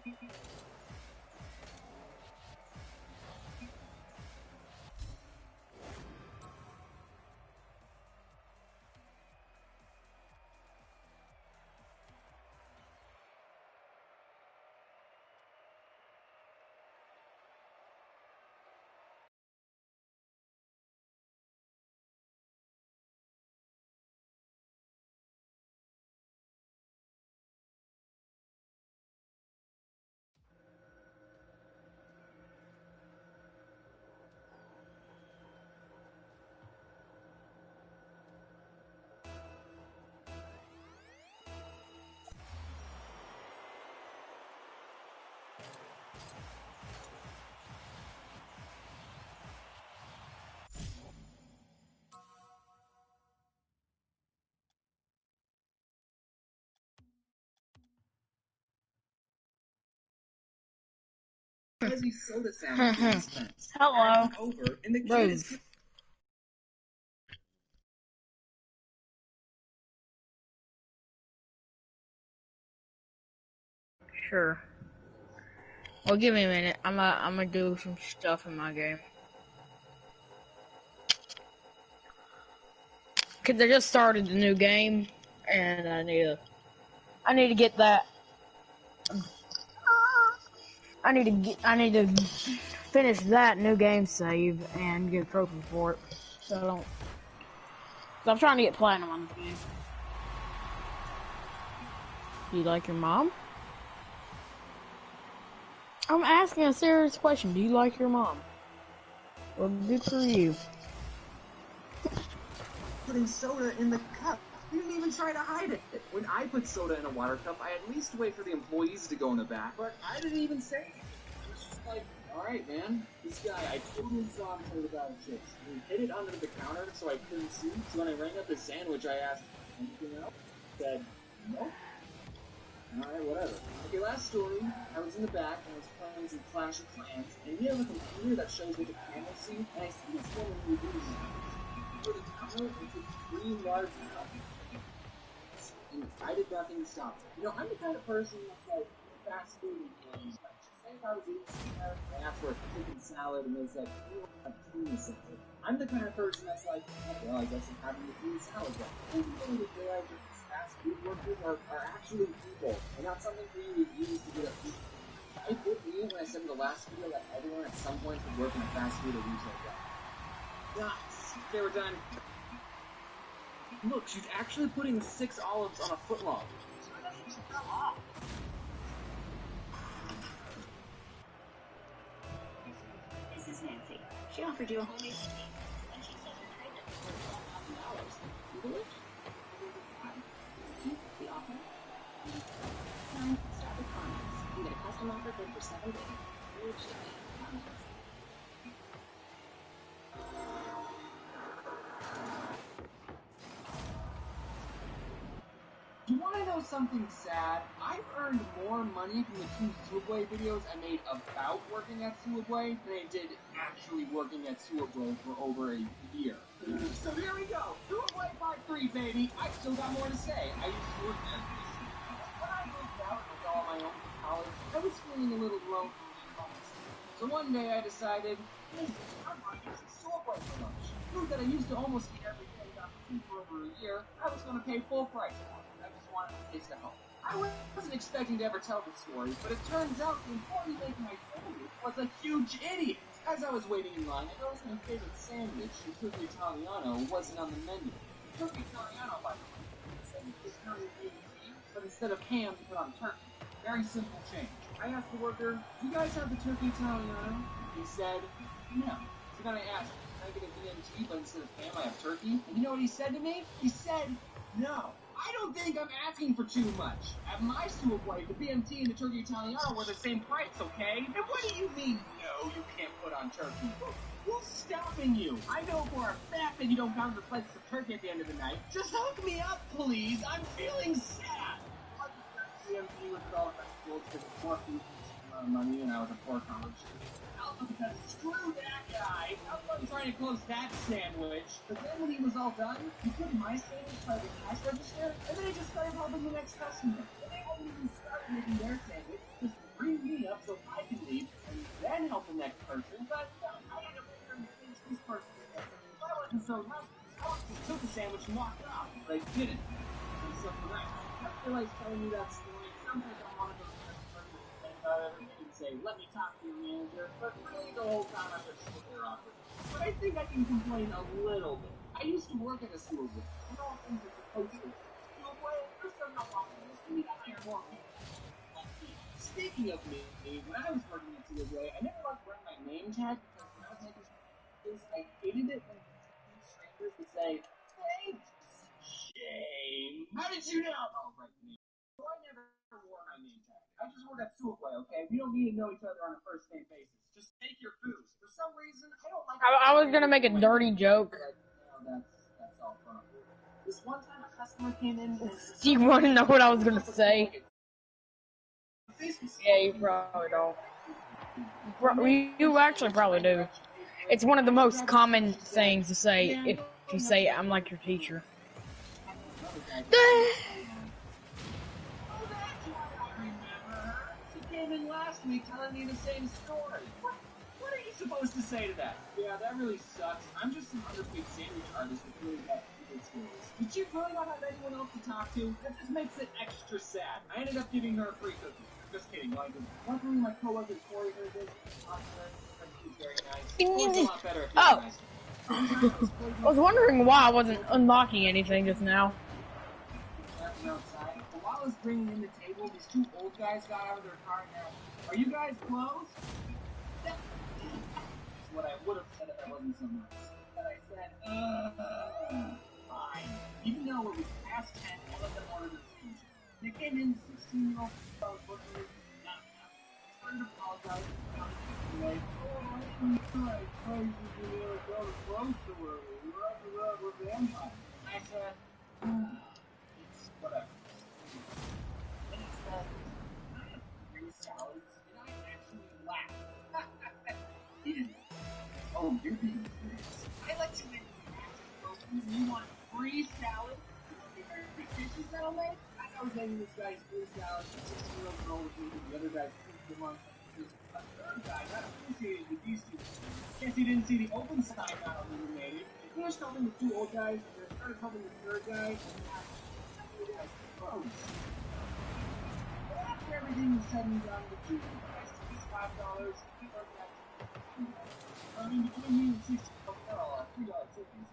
Fuzzy soda sandwich. Hello. Over, and the kid Rose. is Sure. Well, give me a minute. I'm gonna do some stuff in my game. Cause I just started the new game, and I need to get that. I need to finish that new game save and get a trophy for it. So I don't. So I'm trying to get platinum on the game. Do you like your mom? I'm asking a serious question. Do you like your mom? Well, good for you. putting soda in the cup. You didn't even try to hide it. When I put soda in a water cup, I at least wait for the employees to go in the back, but I didn't even say anything. I was just like, alright, man, this guy, I totally saw him play the bag of chips. He hid it under the counter so I couldn't see. So when I rang up the sandwich, I asked, anything else? He said, no. Alright, whatever. Okay, last story. I was in the back and I was playing some Clash of Clans, and we have a computer that shows me the camera see, and I see this woman who is for the counter and took 3 large cups. And I did nothing to stop it. You know, I'm the kind of person that's like fast food and like, say if I was eating somewhere, I asked for a chicken salad and they said, you want a tuna salad. I'm the kind of person that's like, oh, well, I guess I'm having a tuna salad. But I really didn't realize that these fast food workers are actually people and not something for you to use to get a food. I did mean when I said in the last video that everyone at some point could work in a fast food or retail job. Nuts. They were done. Look, she's actually putting 6 olives on a footlong. She fell off. This is Nancy. She offered you a homemade steak, and she said her trade it for $12,000. You believe? Keep the offer. Now, start with comments. You get a custom offer good for 7 days. Huge shipping. Comments. You want to know something sad? I've earned more money from the 2 Subway videos I made about working at Subway than I did actually working at Subway for over a year. So here we go. Subway Part 3, baby. I still got more to say. I used to work there. When I moved out and was all on my own for college, I was feeling a little lonely and lost. So one day I decided, hey, I'm going to get some Subway for lunch. Food that I used to almost eat every day got food for over a year. I was going to pay full price for it. I just wanted to taste at home. I wasn't expecting to ever tell the story, but it turns out the employee making my sandwich was a huge idiot. As I was waiting in line, I noticed my favorite sandwich, the Turkey Italiano, wasn't on the menu. The Turkey Italiano, by the way, said it's currently AMT, but instead of ham, they put on turkey. Very simple change. I asked the worker, do you guys have the Turkey Italiano? He said, no. So then I asked, can I get a BMT, but instead of ham, I have turkey? And you know what he said to me? He said, no. I don't think I'm asking for too much. At my Subway, the BMT and the Turkey Italiano were the same price, okay? And what do you mean, no, you can't put on turkey? Who's stopping you? I know for a fact that you don't count the slices of turkey at the end of the night. Just hook me up, please. I'm feeling sad. BMT was all festivals because it's more food money, and I was a poor college student. Also because screw that guy. I wasn't trying to close that sandwich. But then when he was all done, he put my sandwich by the cash register, and then he just started helping the next customer. And they hadn't even started making their sandwich. Just 3 She walked off, but I didn't. And so when I realized telling you that story, it sounds like I'm one of those customers who complain about everything and say, let me talk to your manager, but really the whole time I'm just sitting there awkward. But I think I can complain a little bit. I used to work at a sewer board. I know things are supposed to. Sewer boy, there's still not walking this. We need to hire more people. Speaking of me, when I was working at sewer boy, I never liked wearing my name tag because when I was making I hated it when strangers would say, hey, Shame. How did you know? Oh, right, me. So I never wore my name tag. I just work at Sewerplay, okay? We don't need to know each other on a first name basis. Just take your food. For some reason, I don't like I was gonna make a dirty joke. No, that's all fun. This one time a customer came in. Do you want to know what I was gonna say? Yeah, you probably don't. You actually probably do. It's one of the most common things to say if you say, I'm like your teacher. She came in last week telling me the same story. What are you supposed to say to that? Yeah, that really sucks. I'm just some underpaid sandwich artist with really bad people skills. Did she really not have anyone else to talk to? That just makes it extra sad. I ended up giving her a free cookie. Just kidding, no, I didn't. Luckily, my coworker Corey heard this. He was very nice. It was a lot better if he was nice. I was wondering why I wasn't unlocking anything just now. Outside. But while I was bringing in the table, these two old guys got out of their car and asked, are you guys closed? That's what I would have said if I wasn't so nice. But I said, fine. Even though it was past 10, all of them ordered a food. They came in, 16-year-old workers, not started to apologize. Like, oh, I'm sorry, crazy to go to grocery. We're vampires. I said, it's whatever. And he said, I have 3 salads, and I actually laughed. Oh, you're being serious. I let you in and you want 3 salads? You want to be very dishes that I'll make? I was making this guy's 3 salads, the 16-year-old girl was eating the other guy's 2 lunch. A third guy got associated with these 2. Guess he didn't see the open sign not illuminated. He finished helping the 2 old guys, and then started helping the third guy, and the guys froze. But after everything was said and done, the 2 guys took his $5, he worked out I mean, between me and 6 $3 tickets.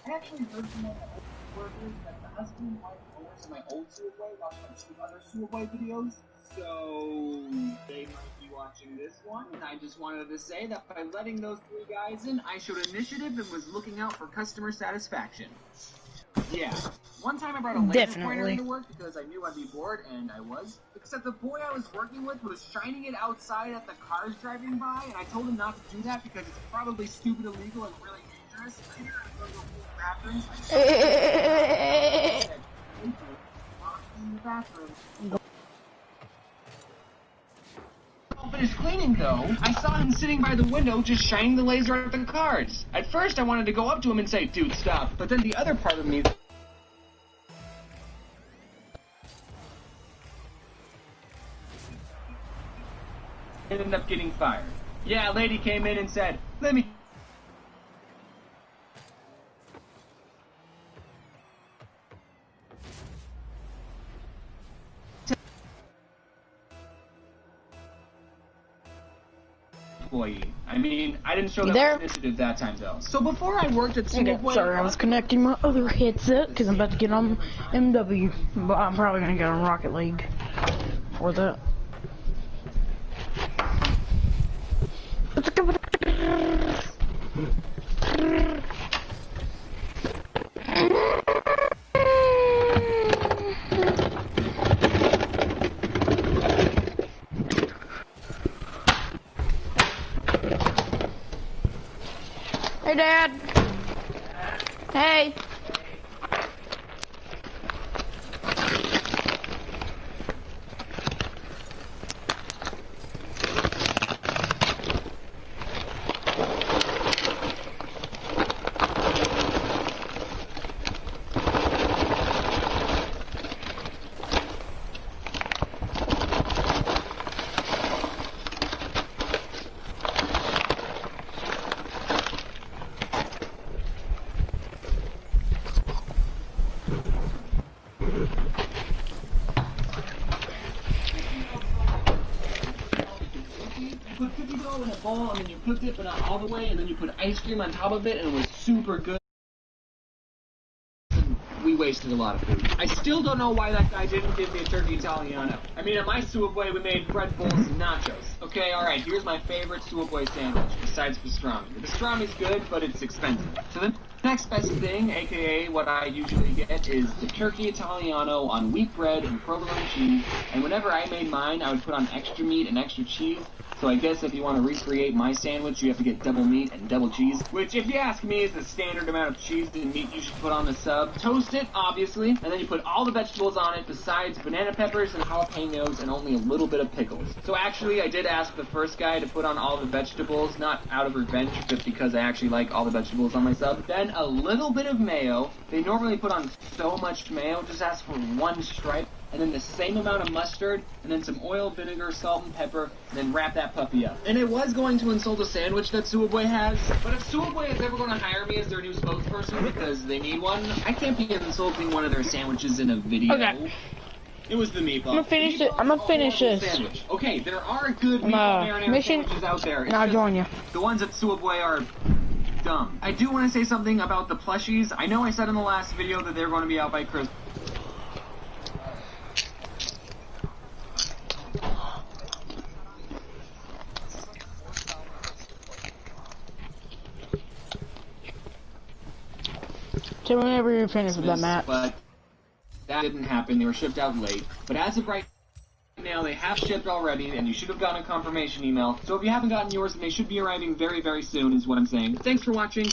I actually heard from one of my old workers that the husband and wife owners of my old sewer boy watched my 2 other sewer boy videos. So they might be watching this one, and I just wanted to say that by letting those 3 guys in, I showed initiative and was looking out for customer satisfaction. Yeah. One time I brought a laser pointer into work because I knew I'd be bored, and I was. Except the boy I was working with was shining it outside at the cars driving by, and I told him not to do that because it's probably stupid, illegal, and really dangerous. Later, I go to the bathrooms. I said, in the bathroom. Finished cleaning though, I saw him sitting by the window just shining the laser at the cars. At first I wanted to go up to him and say, dude, stop. But then the other part of me ended up getting fired. Yeah, a lady came in and said, let me employee. I mean, I didn't show that initiative that time though. So before I worked at Singapore, sorry, I was connecting my other headset because I'm about to get on MW, but I'm probably gonna get on Rocket League for that. Hey, Dad. Hey. in a bowl, and then you cooked it, but not all the way, and then you put ice cream on top of it, and it was super good. We wasted a lot of food. I still don't know why that guy didn't give me a turkey Italiano. I mean, at my Subway, we made bread bowls and nachos. Okay, alright, here's my favorite Subway sandwich, besides pastrami. The pastrami's good, but it's expensive. So the next best thing, aka what I usually get, is the turkey Italiano on wheat bread and provolone cheese, and whenever I made mine, I would put on extra meat and extra cheese. So I guess if you want to recreate my sandwich, you have to get double meat and double cheese, which, if you ask me, is the standard amount of cheese and meat you should put on the sub. Toast it, obviously, and then you put all the vegetables on it besides banana peppers and jalapenos and only a little bit of pickles. So actually, I did ask the first guy to put on all the vegetables, not out of revenge, but because I actually like all the vegetables on my sub. Then a little bit of mayo. They normally put on so much mayo, just ask for one stripe. And then the same amount of mustard, and then some oil, vinegar, salt, and pepper, and then wrap that puppy up. And I was going to insult a sandwich that Subway has, but if Subway is ever going to hire me as their new spokesperson because they need one, I can't be insulting one of their sandwiches in a video. Okay. It was the meatball. I'm gonna finish this. Sandwich. Okay, there are good meatball marinara sandwiches out there. And I'll join you. The ones at Subway are dumb. I do want to say something about the plushies. I know I said in the last video that they're going to be out by Christmas. So whenever you're finished with that map. But that didn't happen. They were shipped out late. But as of right now, they have shipped already, and you should have gotten a confirmation email. So if you haven't gotten yours, then they should be arriving very, very soon, is what I'm saying. Thanks for watching.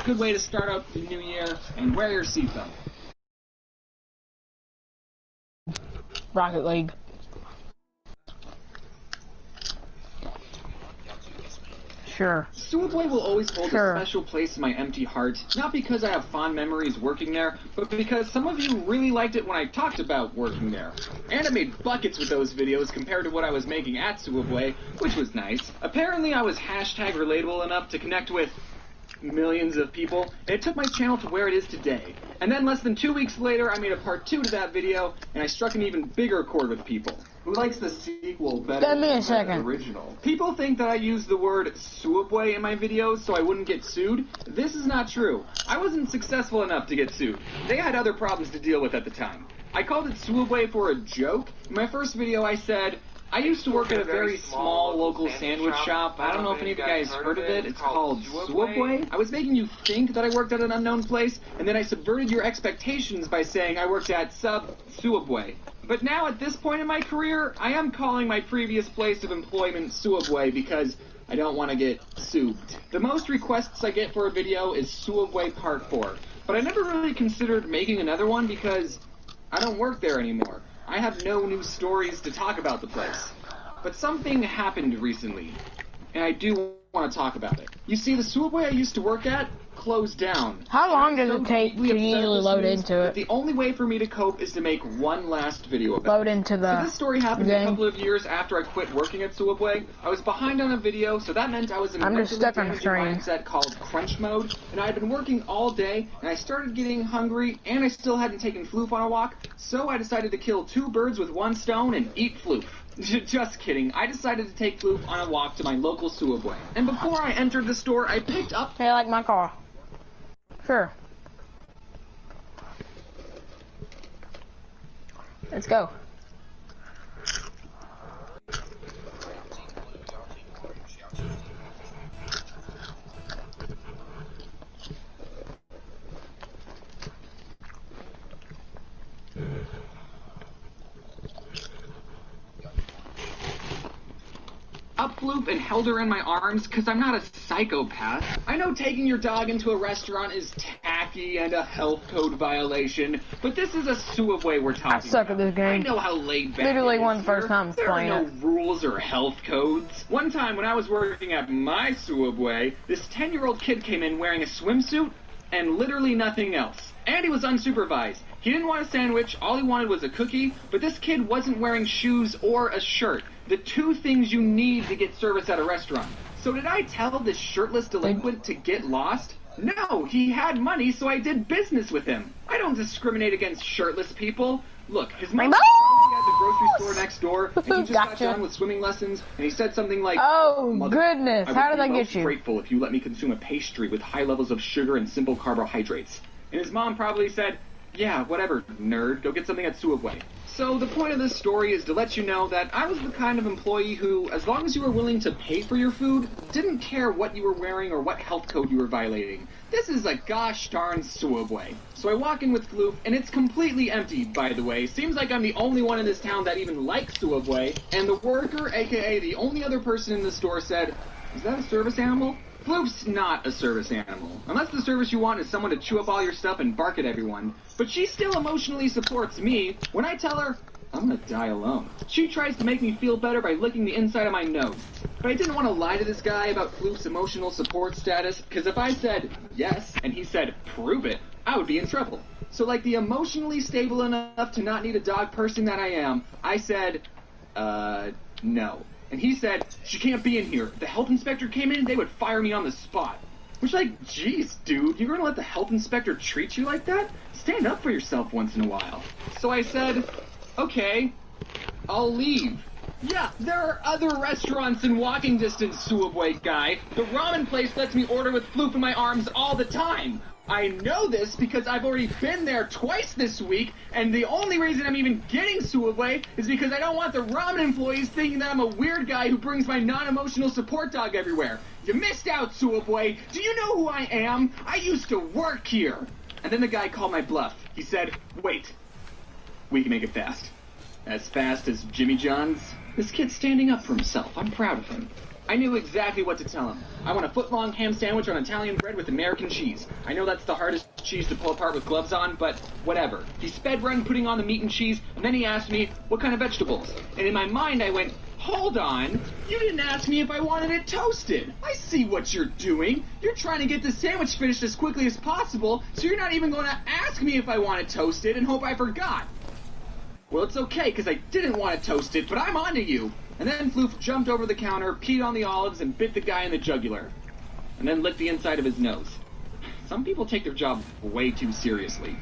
Good way to start out the new year, and wear your seatbelt. Rocket League. Sure. Subway will always hold a special place in my empty heart, not because I have fond memories working there, but because some of you really liked it when I talked about working there. And I made buckets with those videos compared to what I was making at Subway, which was nice. Apparently I was hashtag relatable enough to connect with millions of people, and it took my channel to where it is today. And then less than 2 weeks later, I made a part 2 to that video, and I struck an even bigger chord with people. Who likes the sequel better than the original? People think that I use the word Subway in my videos so I wouldn't get sued. This is not true. I wasn't successful enough to get sued. They had other problems to deal with at the time. I called it Subway for a joke. In my first video I said, I used to work at a very small local sandwich shop. I don't know if any of you guys heard of it. It's called Subway. I was making you think that I worked at an unknown place, and then I subverted your expectations by saying I worked at Subway. But now, at this point in my career, I am calling my previous place of employment Subway because I don't want to get sued. The most requests I get for a video is Subway Part 4. But I never really considered making another one because I don't work there anymore. I have no new stories to talk about the place. But something happened recently, and I do want to talk about it. You see, the Subway I used to work at closed down. How long does it take to usually load into it? The only way for me to cope is to make one last video about it. Load into the So this story happened a couple of years after I quit working at Subway. I was behind on a video, so that meant I was in a mentally damaging mindset called crunch mode, and I had been working all day, and I started getting hungry, and I still hadn't taken Floof on a walk, so I decided to kill 2 birds with 1 stone and eat Floof. Just kidding. I decided to take Floof on a walk to my local Subway. And before I entered the store, I picked up... Hey, I like my car. Sure. Let's go. up Floof and held her in my arms because I'm not a psychopath. I know taking your dog into a restaurant is tacky and a health code violation, but this is a Subway we're talking about. I suck at this game. I know how laid back Literally it is one of the first here. times There playing are no it. rules or health codes. One time when I was working at my Subway, this 10-year-old kid came in wearing a swimsuit and literally nothing else. And he was unsupervised. He didn't want a sandwich, all he wanted was a cookie, but this kid wasn't wearing shoes or a shirt. The 2 things you need to get service at a restaurant. So did I tell this shirtless delinquent to get lost? No, he had money, so I did business with him. I don't discriminate against shirtless people. Look, his mom probably at the grocery store next door, and he just got Gotcha. done with swimming lessons, and he said something like, Oh, "Mother, goodness. I How would did be that most get you? grateful if you let me consume a pastry with high levels of sugar and simple carbohydrates." And his mom probably said, "Yeah, whatever, nerd. Go get something at Suabway." So the point of this story is to let you know that I was the kind of employee who, as long as you were willing to pay for your food, didn't care what you were wearing or what health code you were violating. This is a gosh darn Suabway. So I walk in with Floof, and it's completely empty, by the way. Seems like I'm the only one in this town that even likes Suabway, and the worker, aka the only other person in the store, said, "Is that a service animal?" Floof's not a service animal, unless the service you want is someone to chew up all your stuff and bark at everyone. But she still emotionally supports me when I tell her I'm gonna die alone. She tries to make me feel better by licking the inside of my nose. But I didn't want to lie to this guy about Floof's emotional support status, because if I said yes, and he said prove it, I would be in trouble. So like the emotionally stable enough to not need a dog person that I am, I said, no. And he said, "She can't be in here. If the health inspector came in, they would fire me on the spot." Which, like, geez, dude, you're gonna let the health inspector treat you like that? Stand up for yourself once in a while. So I said, "Okay, I'll leave." Yeah, there are other restaurants in walking distance, Suabway guy. The ramen place lets me order with Floof in my arms all the time. I know this because I've already been there twice this week, and the only reason I'm even getting Suabway is because I don't want the ramen employees thinking that I'm a weird guy who brings my non-emotional support dog everywhere. You missed out, Suabway. Do you know who I am? I used to work here. And then the guy called my bluff. He said, "Wait, we can make it fast." As fast as Jimmy John's? This kid's standing up for himself. I'm proud of him. I knew exactly what to tell him. I want a foot-long ham sandwich on Italian bread with American cheese. I know that's the hardest cheese to pull apart with gloves on, but whatever. He sped run putting on the meat and cheese, and then he asked me, what kind of vegetables? And in my mind I went, hold on, you didn't ask me if I wanted it toasted. I see what you're doing. You're trying to get the sandwich finished as quickly as possible, so you're not even going to ask me if I want it toasted and hope I forgot. Well, it's okay, because I didn't want it toasted, but I'm onto you. And then Floof jumped over the counter, peed on the olives, and bit the guy in the jugular. And then licked the inside of his nose. Some people take their job way too seriously.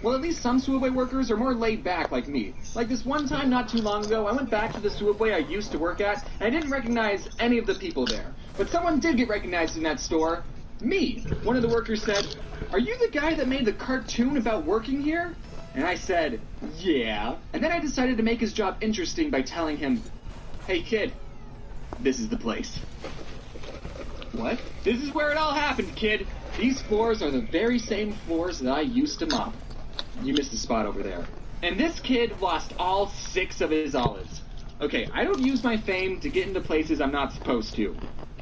Well, at least some Suabway workers are more laid back like me. Like this one time not too long ago, I went back to the Suabway I used to work at, and I didn't recognize any of the people there. But someone did get recognized in that store. Me. One of the workers said, "Are you the guy that made the cartoon about working here?" And I said, "Yeah." And then I decided to make his job interesting by telling him, "Hey kid, this is the place." What? This is where it all happened, kid. These floors are the very same floors that I used to mop. You missed a spot over there. And this kid lost all 6 of his olives. Okay, I don't use my fame to get into places I'm not supposed to.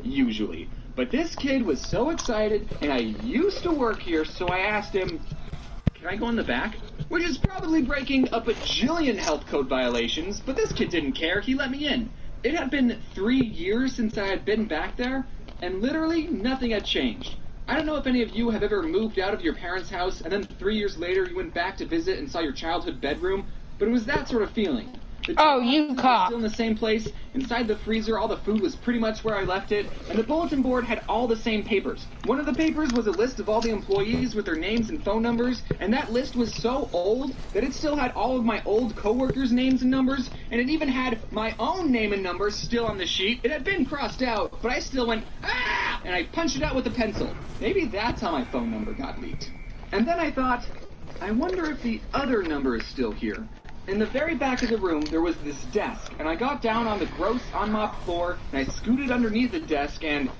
Usually. But this kid was so excited, and I used to work here, so I asked him, "Can I go in the back?" Which is probably breaking a bajillion health code violations, but this kid didn't care. He let me in. It had been 3 years since I had been back there, and literally nothing had changed. I don't know if any of you have ever moved out of your parents' house, and then 3 years later you went back to visit and saw your childhood bedroom, but it was that sort of feeling. The Oh, you boxes were cop. still in the same place. Inside the freezer, all the food was pretty much where I left it, and the bulletin board had all the same papers. One of the papers was a list of all the employees with their names and phone numbers, and that list was so old that it still had all of my old coworkers' names and numbers, and it even had my own name and number still on the sheet. It had been crossed out, but I still went, "Ah!" and I punched it out with a pencil. Maybe that's how my phone number got leaked. And then I thought, I wonder if the other number is still here. In the very back of the room, there was this desk, and I got down on the gross, unmopped floor, and I scooted underneath the desk, and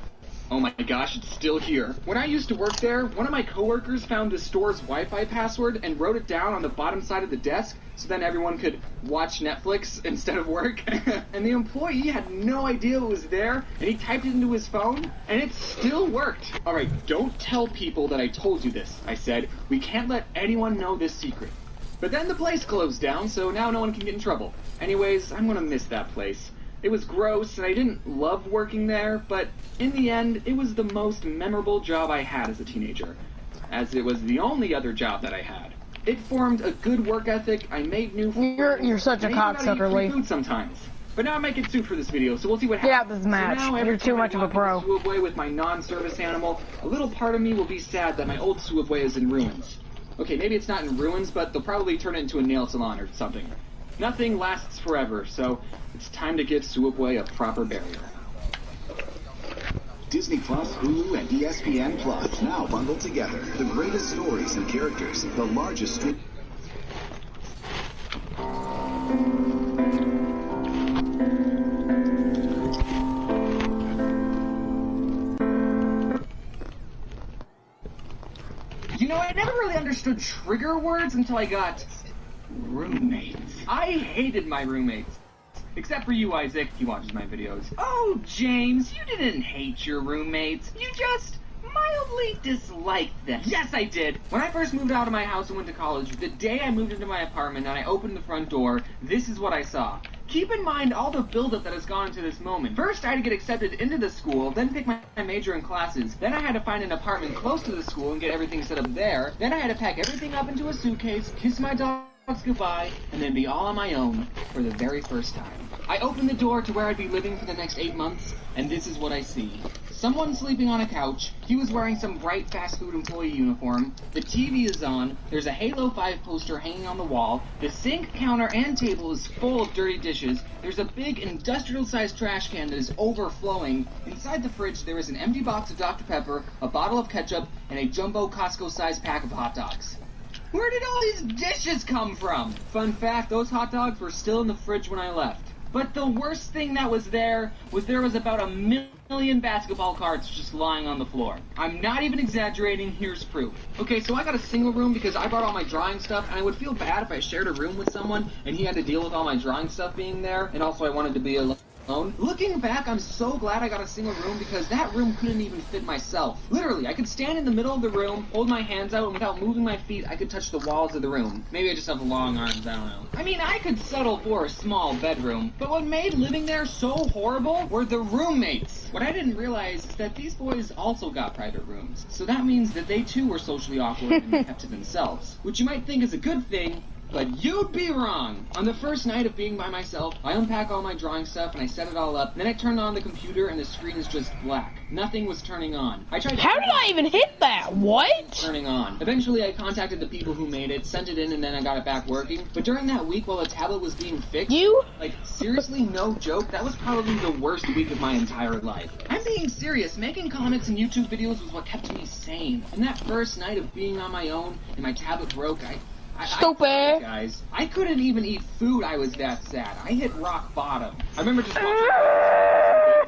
oh my gosh, it's still here. When I used to work there, one of my coworkers found the store's Wi-Fi password and wrote it down on the bottom side of the desk, so then everyone could watch Netflix instead of work. And the employee had no idea it was there, and he typed it into his phone, and it still worked. Alright, don't tell people that I told you this, I said. We can't let anyone know this secret. But then the place closed down, so now no one can get in trouble. Anyways, I'm gonna miss that place. It was gross, and I didn't love working there, but in the end, it was the most memorable job I had as a teenager, as it was the only other job that I had. It formed a good work ethic, I made new food. You're such a and I even got to eat cocksucker, free Lee. food sometimes. But now I might get sued for this video, so we'll see what happens. Get out this match. So now every You're too time I much of a walk pro. into Suabway with my non-service animal, a little part of me will be sad that my old Suabway is in ruins. Okay, maybe it's not in ruins, but they'll probably turn it into a nail salon or something. Nothing lasts forever, so it's time to give Suabway a proper burial. Disney Plus, Hulu, and ESPN Plus now bundled together. The greatest stories and characters, the largest stream. You know, I never really understood trigger words until I got roommates. I hated my roommates. Except for you, Isaac. He watches my videos. Oh, James, you didn't hate your roommates. You just mildly disliked them. Yes, I did. When I first moved out of my house and went to college, the day I moved into my apartment and I opened the front door, this is what I saw. Keep in mind all the buildup that has gone into this moment. First, I had to get accepted into the school, then pick my major and classes. Then I had to find an apartment close to the school and get everything set up there. Then I had to pack everything up into a suitcase, kiss my dogs goodbye, and then be all on my own for the very first time. I opened the door to where I'd be living for the next 8 months, and this is what I see. Someone sleeping on a couch. He was wearing some bright fast food employee uniform. The TV is on. There's a Halo 5 poster hanging on the wall. The sink, counter, and table is full of dirty dishes. There's a big industrial-sized trash can that is overflowing. Inside the fridge, there is an empty box of Dr. Pepper, a bottle of ketchup, and a jumbo Costco-sized pack of hot dogs. Where did all these dishes come from? Fun fact, those hot dogs were still in the fridge when I left. But the worst thing that was there was about 1 million basketball cards just lying on the floor. I'm not even exaggerating, here's proof. Okay, so I got a single room because I brought all my drawing stuff, and I would feel bad if I shared a room with someone and he had to deal with all my drawing stuff being there, and also I wanted to be alone. Looking back, I'm so glad I got a single room because that room couldn't even fit myself. Literally, I could stand in the middle of the room, hold my hands out, and without moving my feet, I could touch the walls of the room. Maybe I just have long arms, I don't know. I mean, I could settle for a small bedroom, but what made living there so horrible were the roommates. What I didn't realize is that these boys also got private rooms, so that means that they too were socially awkward and kept to themselves, which you might think is a good thing, but you'd be wrong! On the first night of being by myself, I unpack all my drawing stuff and I set it all up. Then I turn on the computer and the screen is just black. Nothing was turning on. I tried. How did I even hit that? What? Turning on. Eventually, I contacted the people who made it, sent it in, and then I got it back working. But during that week, while the tablet was being fixed, like seriously, no joke, that was probably the worst week of my entire life. I'm being serious. Making comics and YouTube videos was what kept me sane. And that first night of being on my own and my tablet broke, Stupid. Guys, I couldn't even eat food. I was that sad. I hit rock bottom. I remember just watching.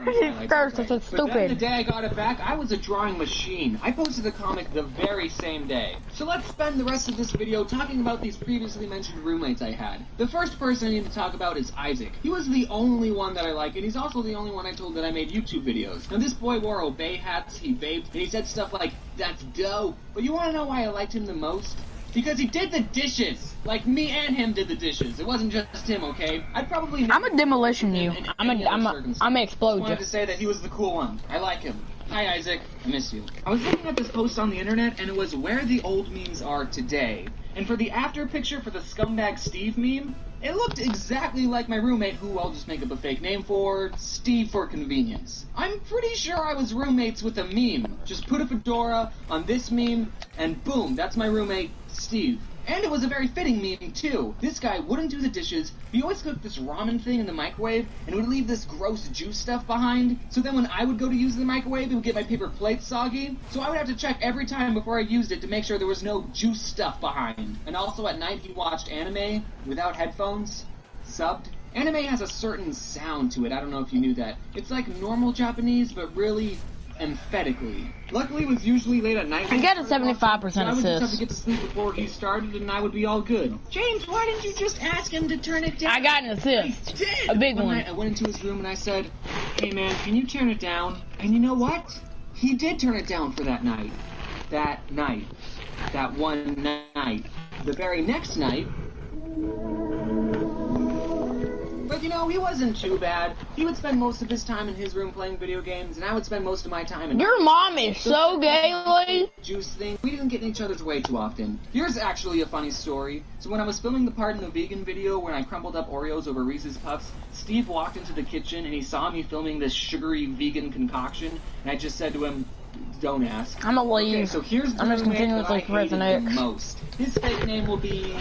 But then the day I got it back, I was a drawing machine. I posted the comic the very same day. So let's spend the rest of this video talking about these previously mentioned roommates I had. The first person I need to talk about is Isaac. He was the only one that I like, and he's also the only one I told that I made YouTube videos. Now this boy wore Obey hats, he vaped, and he said stuff like, "That's dope." But you want to know why I liked him the most? Because he did the dishes. Like, me and him did the dishes. It wasn't just him, okay? I'd probably... I'm a demolition you. I'm a explode you. I wanted to say that he was the cool one. I like him. Hi, Isaac. I miss you. I was looking at this post on the internet, and it was where the old memes are today. And for the after picture for the Scumbag Steve meme, it looked exactly like my roommate, who I'll just make up a fake name for, Steve for convenience. I'm pretty sure I was roommates with a meme. Just put a fedora on this meme, and boom, that's my roommate, Steve. And it was a very fitting meme, too. This guy wouldn't do the dishes, he always cooked this ramen thing in the microwave, and would leave this gross juice stuff behind. So then when I would go to use the microwave, it would get my paper plate soggy. So I would have to check every time before I used it to make sure there was no juice stuff behind. And also at night, he watched anime without headphones, subbed. Anime has a certain sound to it, I don't know if you knew that. It's like normal Japanese, but really emphatically. Luckily, it was usually late at night. I got a 75% assist. I would just have to get to sleep before he started, and I would be all good. James, why didn't you just ask him to turn it down? I got an assist. I did. A big one. One night, I went into his room and I said, "Hey man, can you turn it down?" And you know what? He did turn it down for that night. That night. That one night. The very next night... But you know, he wasn't too bad. He would spend most of his time in his room playing video games, and I would spend most of my time in... Your mom is so gay, Lee. Juice thing. We didn't get in each other's way too often. Here's actually a funny story. So when I was filming the part in the vegan video when I crumbled up Oreos over Reese's Puffs, Steve walked into the kitchen and he saw me filming this sugary vegan concoction, and I just said to him, "Don't ask." I'm gonna leave. Okay, so here's the I'm just roommate continuously that I hated pressing the X. most. His fake name will be...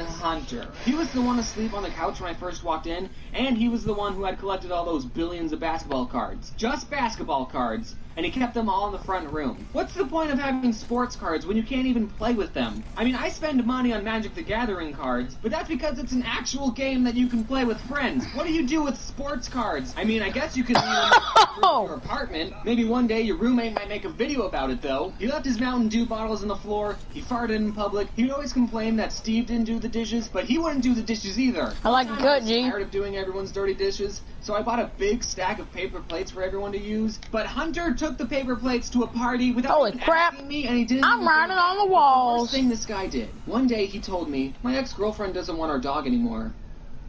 Hunter. He was the one asleep on the couch when I first walked in, and he was the one who had collected all those billions of basketball cards. Just basketball cards. And he kept them all in the front room. What's the point of having sports cards when you can't even play with them? I mean, I spend money on Magic the Gathering cards, but that's because it's an actual game that you can play with friends. What do you do with sports cards? I mean, I guess you could leave them in your apartment. Maybe one day your roommate might make a video about it, though. He left his Mountain Dew bottles on the floor, he farted in public, he'd always complain that Steve didn't do the dishes, but he wouldn't do the dishes either. I like to cook, G. I was tired of doing everyone's dirty dishes, so I bought a big stack of paper plates for everyone to use, but Hunter took the paper plates to a party without even asking me, and he didn't. I'm writing on the walls. First thing this guy did. One day he told me, my ex-girlfriend doesn't want our dog anymore,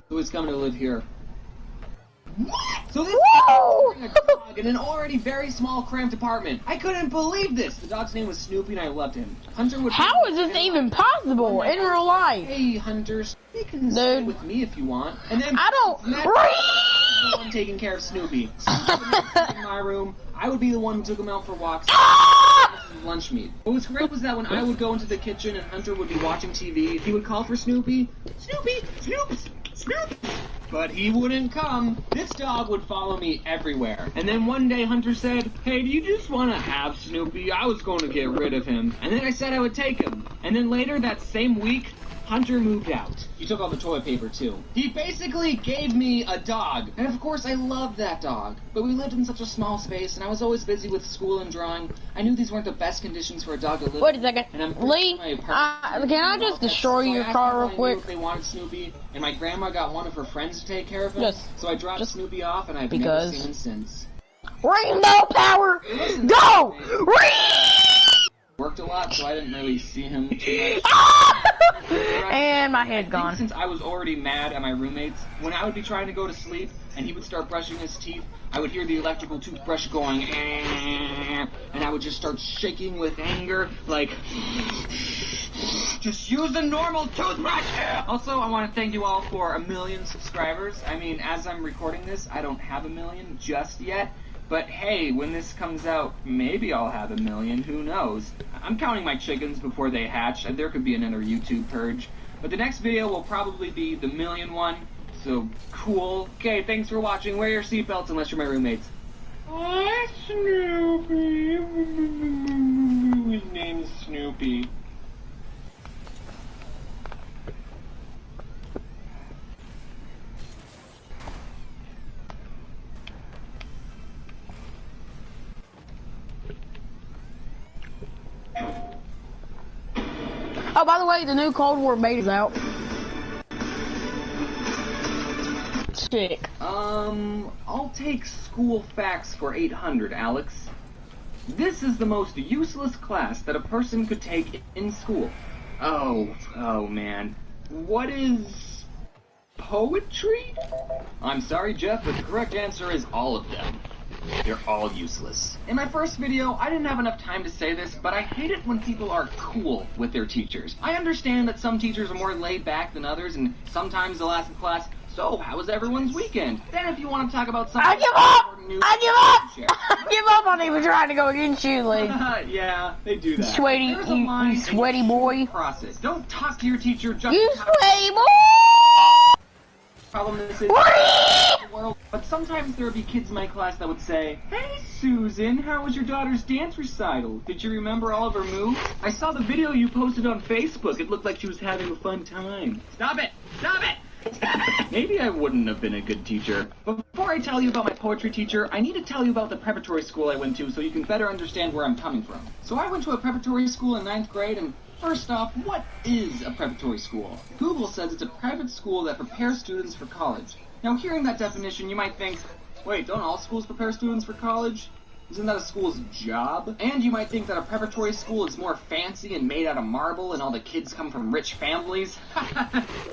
so he's coming to live here. What? So this guy bring a dog in an already very small, cramped apartment. I couldn't believe this. The dog's name was Snoopy, and I loved him. Hunter would. How is this even possible in real life? Hey, Hunter, you can stay with me if you want. And then I don't. the one taking care of Snoopy. Snoopy would in my room. I would be the one who took him out for walks. Lunch meat. What was great was that when I would go into the kitchen and Hunter would be watching TV, he would call for Snoopy. Snoopy! Snoop! Snoop! But he wouldn't come. This dog would follow me everywhere. And then one day Hunter said, hey, do you just want to have Snoopy? I was going to get rid of him. And then I said I would take him. And then later that same week, Hunter moved out. He took all the toilet paper, too. He basically gave me a dog. And of course, I loved that dog. But we lived in such a small space, and I was always busy with school and drawing. I knew these weren't the best conditions for a dog to live in. Wait a second. Lee, can I just destroy your car real quick? If they wanted Snoopy, and my grandma got one of her friends to take care of him. Yes. So I dropped Snoopy off, and I've never seen him since. Rainbow power! Go! Worked a lot, so I didn't really see him too much. And my head gone. Since I was already mad at my roommates, when I would be trying to go to sleep and he would start brushing his teeth, I would hear the electrical toothbrush going, and I would just start shaking with anger, like, just use a normal toothbrush! Also, I want to thank you all for 1 million subscribers. I mean, as I'm recording this, I don't have 1 million just yet. But hey, when this comes out, maybe I'll have 1 million, who knows? I'm counting my chickens before they hatch, and there could be another YouTube purge. But the next video will probably be the 1 million one, so cool. Okay, thanks for watching. Wear your seatbelts unless you're my roommates. Hi, Snoopy. His name's Snoopy. Oh, by the way, the new Cold War beta's out. Sick. I'll take school facts for 800, Alex. This is the most useless class that a person could take in school. Oh man. What is poetry? I'm sorry, Jeff, but the correct answer is all of them. They're all useless. In my first video, I didn't have enough time to say this, but I hate it when people are cool with their teachers. I understand that some teachers are more laid back than others, and sometimes they'll ask the class, so, how was everyone's weekend? Then if you want to talk about something... I give up on even trying to go against you, Lee. Yeah, they do that. You sweaty boy. Cross it. Don't talk to your teacher just... You sweaty boy! Problem this is world, but sometimes there would be kids in my class that would say, hey Susan, how was your daughter's dance recital? Did you remember all of her moves? I saw the video you posted on Facebook. It looked like she was having a fun time. Stop it! Stop it! Maybe I wouldn't have been a good teacher. Before I tell you about my poetry teacher, I need to tell you about the preparatory school I went to so you can better understand where I'm coming from. So I went to a preparatory school in 9th grade, and first off, what is a preparatory school? Google says it's a private school that prepares students for college. Now, hearing that definition, you might think, wait, don't all schools prepare students for college? Isn't that a school's job? And you might think that a preparatory school is more fancy and made out of marble and all the kids come from rich families.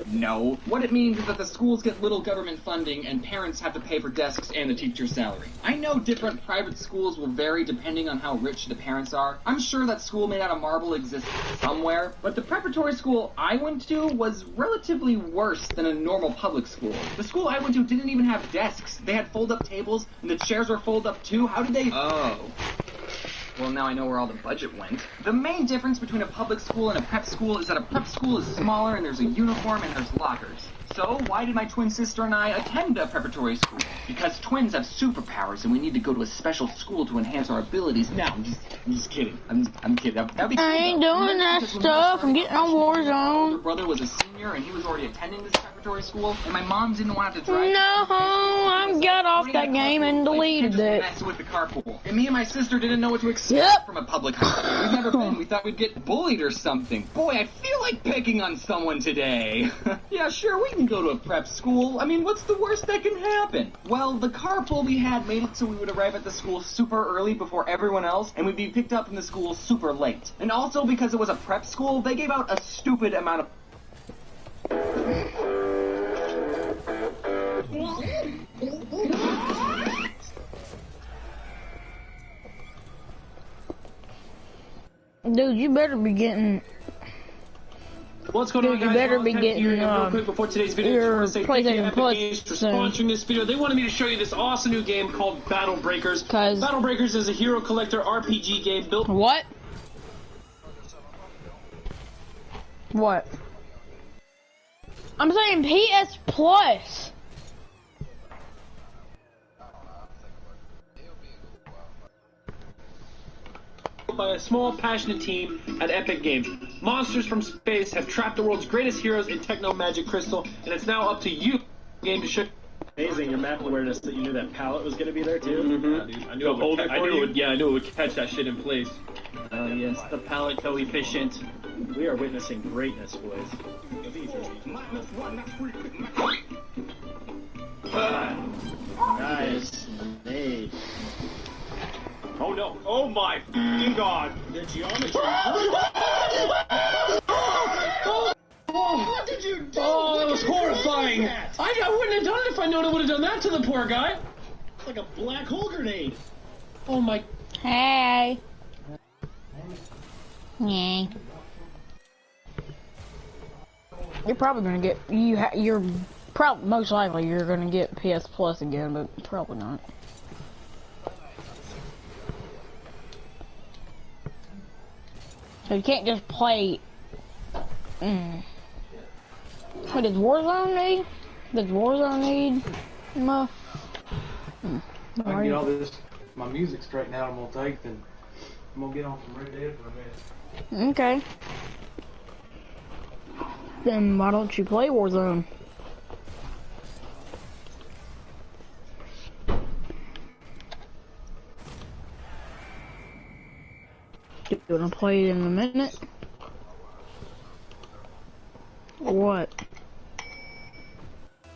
No. What it means is that the schools get little government funding and parents have to pay for desks and the teacher's salary. I know different private schools will vary depending on how rich the parents are. I'm sure that school made out of marble exists somewhere, but the preparatory school I went to was relatively worse than a normal public school. The school I went to didn't even have desks. They had fold-up tables and the chairs were fold-up too. How did they... Oh. Well, now I know where all the budget went. The main difference between a public school and a prep school is that a prep school is smaller and there's a uniform and there's lockers. So, why did my twin sister and I attend a preparatory school? Because twins have superpowers and we need to go to a special school to enhance our abilities. No, I'm just kidding. I'm kidding. That'd be cool, I ain't though. doing that Because when stuff. we I'm were getting on starting, my older Warzone. brother was a senior and he was already attending this preparatory school, and my mom didn't want to have to drive. No, I got off that game and deleted it. Mess with the carpool. And me and my sister didn't know what to expect Yep. from a public high school. We've never been. We thought we'd get bullied or something. Boy, I feel like picking on someone today. Yeah, sure, we can go to a prep school. I mean, what's the worst that can happen? Well, the carpool we had made it so we would arrive at the school super early before everyone else, and we'd be picked up from the school super late. And also, because it was a prep school, they gave out a stupid amount of... Dude, you better be getting What's going on, Dude, you guys? better Well, be time getting, here, real quick before today's video. your I just want to say thank you to PlayStation Epic Plus Games for soon. sponsoring this video. They wanted me to show you this awesome new game called Battle Breakers. 'Cause- Battle Breakers is a hero collector RPG game built. What? What? I'm saying PS Plus. By a small, passionate team at Epic Games. Monsters from space have trapped the world's greatest heroes in Techno Magic Crystal, and it's now up to you, game, to show. Amazing your map awareness that you knew that pallet was going to be there too. Mm-hmm. Yeah, dude. I knew it would catch that shit in place. Oh yes, the palette coefficient. We are witnessing greatness, boys. Nice. Hey. Oh no! Oh my fucking god! The geometry. What did you do? Oh, that was horrifying! I wouldn't have done it if I known I would have done that to the poor guy. It's like a black hole grenade. Oh my. Hey. Yeah. You're probably gonna get you're probably most likely you're gonna get PS Plus again, but probably not. So you can't just play. What does Warzone need? Does Warzone need? I can get all this, my music straightened out. I'm gonna take and I'm gonna get on some Red Dead for a minute. Okay. Then why don't you play Warzone? You wanna play it in a minute? Or what?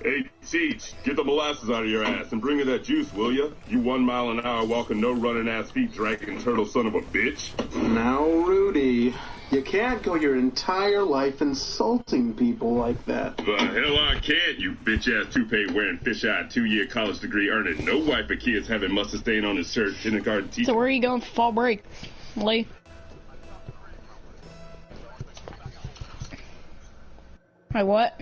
Hey, Teach, get the molasses out of your ass and bring me that juice, will ya? You 1 mile an hour walking, no running ass feet, dragging turtle son of a bitch. Now, Rudy, you can't go your entire life insulting people like that. The hell I can't, you bitch-ass toupee wearing fish-eyed 2-year college degree earning no wife or kids having mustard stain on his shirt, kindergarten teacher. So where are you going for fall break, Lee? Hey, what?